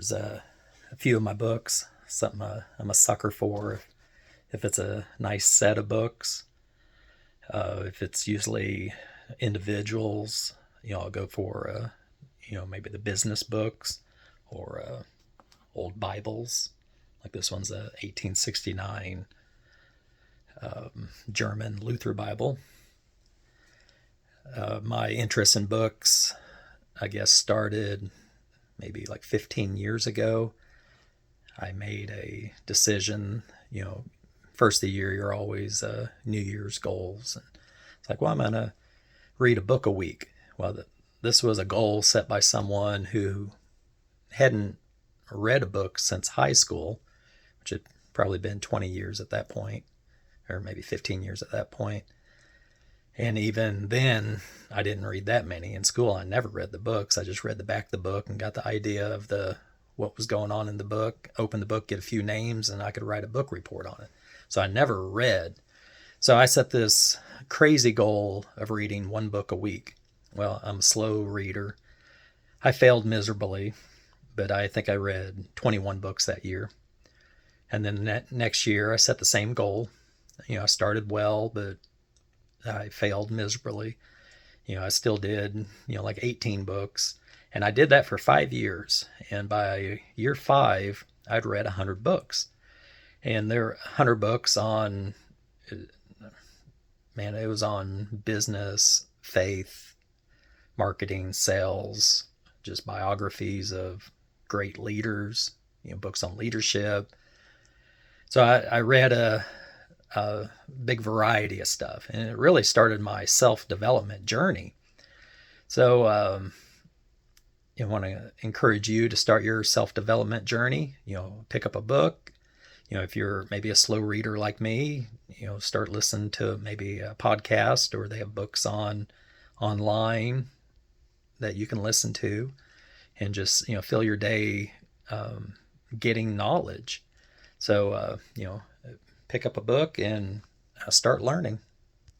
There's a few of my books, something I'm a sucker for. If it's a nice set of books, if it's usually individuals, I'll go for, maybe the business books or old Bibles. Like this one's a 1869 German Luther Bible. My interest in books, I guess, started maybe like 15 years ago. I made a decision, first of the year, you're always New Year's goals. And it's like, well, I'm going to read a book a week. Well, this was a goal set by someone who hadn't read a book since high school, which had probably been 20 years at that point, or maybe 15 years at that point. And even then, I didn't read that many. In school, I never read the books. I just read the back of the book and got the idea of what was going on in the book, open the book, get a few names, and I could write a book report on it. So I never read. So I set this crazy goal of reading one book a week. Well, I'm a slow reader. I failed miserably, but I think I read 21 books that year. And then next year, I set the same goal. I started well, but I failed miserably. I still did, like 18 books. And I did that for 5 years. And by year 5, I'd read 100 books. And there were 100 books on, it was on business, faith, marketing, sales, just biographies of great leaders, books on leadership. So I read a big variety of stuff. And it really started my self-development journey. So I want to encourage you to start your self-development journey. Pick up a book. If you're maybe a slow reader like me, start listening to maybe a podcast, or they have books online that you can listen to, and just fill your day getting knowledge. So pick up a book and start learning.